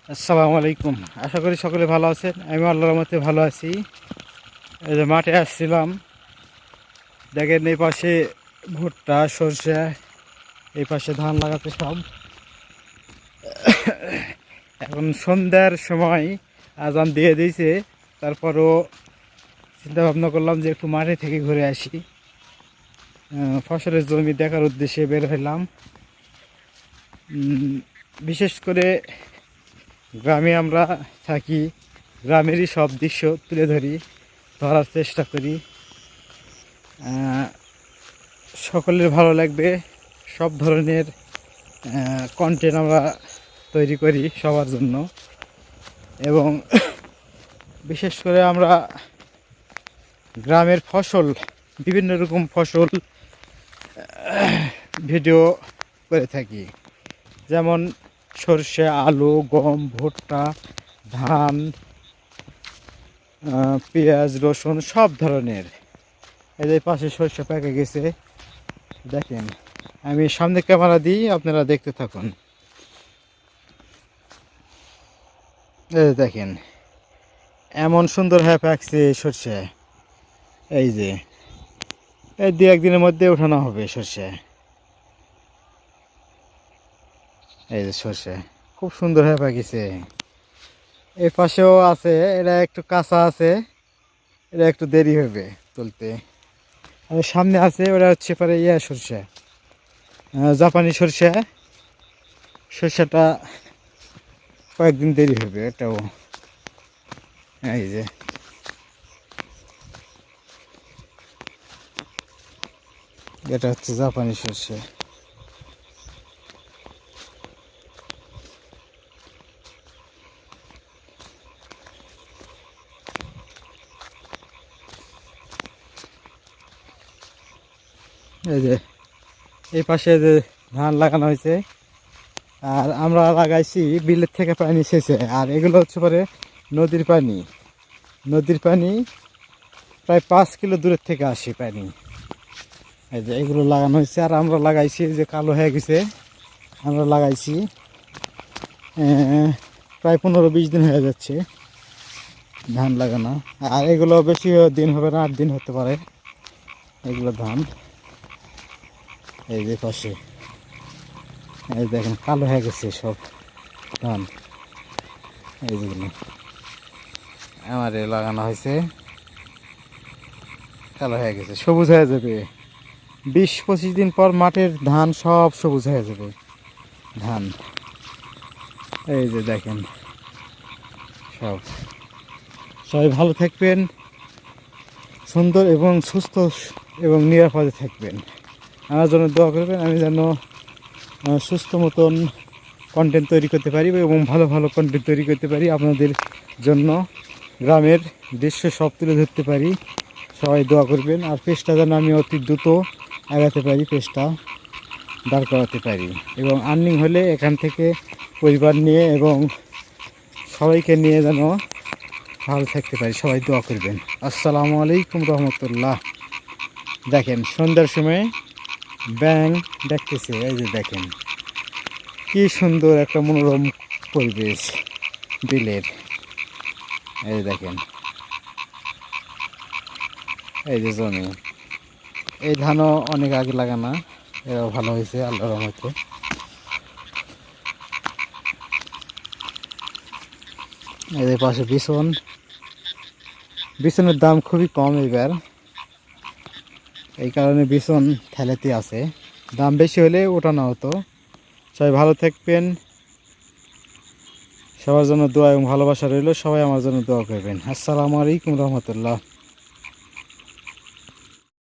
আসসালামু আলাইকুম। আশা করি সকলে ভালো আছেন। আমি আল্লাহর রহমতে ভালো আছি। এই যে মাঠে আসছিলাম, দেখেন এই পাশে ভুট্টা, সরষে, এই পাশে ধান লাগাতে সব। এখন সন্ধ্যার সময় আজান দিয়ে দিয়েছে, তারপরও চিন্তা ভাবনা করলাম যে একটু মাঠে থেকে ঘুরে আসি। ফসলের জমি দেখার উদ্দেশ্যে বের হইলাম। বিশেষ করে গ্রামে আমরা থাকি, গ্রামেরই সব দৃশ্য তুলে ধরার চেষ্টা করি। সকলের ভালো লাগবে, সব ধরনের কন্টেন্ট আমরা তৈরি করি সবার জন্য। এবং বিশেষ করে আমরা গ্রামের ফসল, বিভিন্ন রকম ফসল ভিডিও করে থাকি, যেমন সরষে, আলু, গম, ভুট্টা, ধান, পেঁয়াজ, রসুন, সব ধরনের। এই পাশে সরষে পেকে গেছে, দেখেন। আমি সামনে ক্যামেরা দিই, আপনারা দেখতে থাকুন। এই দেখেন এমন সুন্দর হয়ে পাকছে সরষে। এই যে এই দু একদিনের মধ্যে উঠানো হবে সরষে। এই যে সরষে খুব সুন্দর হয়ে পাকিছে। এই পাশেও আছে, এটা একটু কাঁচা আছে, এটা একটু দেরি হবে তুলতে। আর সামনে আছে, ওটা হচ্ছে পরে সরষে, জাপানি সরষে। সরষেটা কয়েকদিন দেরি হবে এটাও। এই যে এটা হচ্ছে জাপানি সরষে। এই যে এই পাশে যে ধান লাগানো হয়েছে, আর আমরা লাগাইছি বিলের থেকে পানি সেচে। আর এগুলো হচ্ছে পরে নদীর পানি। নদীর পানি প্রায় 5 কিলো দূরের থেকে আসে পানি। এই যে এগুলো লাগানো হয়েছে। আর আমরা লাগাইছি, যে কালো হয়ে গেছে, আমরা লাগাইছি প্রায় 15-20 দিন হয়ে যাচ্ছে ধান লাগানো। আর এগুলো বেশি দিন হবে না, 8 দিন হতে পারে এগুলো ধান। এই যে পাশে এই দেখেন কালো হয়ে গেছে সব ধান। এই যেগুলো আমার লাগানো হয়েছে, কালো হয়ে গেছে, সবুজ হয়ে যাবে। 20-25 দিন পর মাঠের ধান সব সবুজ হয়ে যাবে ধান। এই যে দেখেন সব। সবাই ভালো থাকবেন, সুন্দর এবং সুস্থ এবং নিরাপদে থাকবেন। আমার জন্য দোয়া করবেন, আমি যেন সুস্থ মতন কন্টেন্ট তৈরি করতে পারি এবং ভালো ভালো কন্টেন্ট তৈরি করতে পারি আপনাদের জন্য। গ্রামের দৃশ্য সব তুলে ধরতে পারি। সবাই দোয়া করবেন। আর পেজটা যেন আমি অতি দ্রুত আগাতে পারি, পেজটা দাঁড় করাতে পারি, এবং আর্নিং হলে এখান থেকে পরিবার নিয়ে এবং সবাইকে নিয়ে যেন ভালো থাকতে পারি। সবাই দোয়া করবেন। আসসালামু আলাইকুম রহমতুল্লাহ। দেখেন সন্ধ্যার সময় ব্যাঙ দেখতেছে। এই যে দেখেন কি সুন্দর একটা মনোরম পরিবেশ বিলের। এই দেখেন এই যে জমি, এই ধানও অনেক আগে লাগানো, এরাও ভালো হয়েছে আল্লাহর রহমতে। এদের পাশে বিছনের দাম খুবই কম এবার, এই কারণে বিছন ঠেলাতে আছে। দাম বেশি হলে ওঠানো হতো। সবাই ভালো থাকবেন, সবার জন্য দোয়া এবং ভালোবাসা রইল। সবাই আমার জন্য দোয়া করবেন। আসসালামু আলাইকুম রহমতুল্লাহ।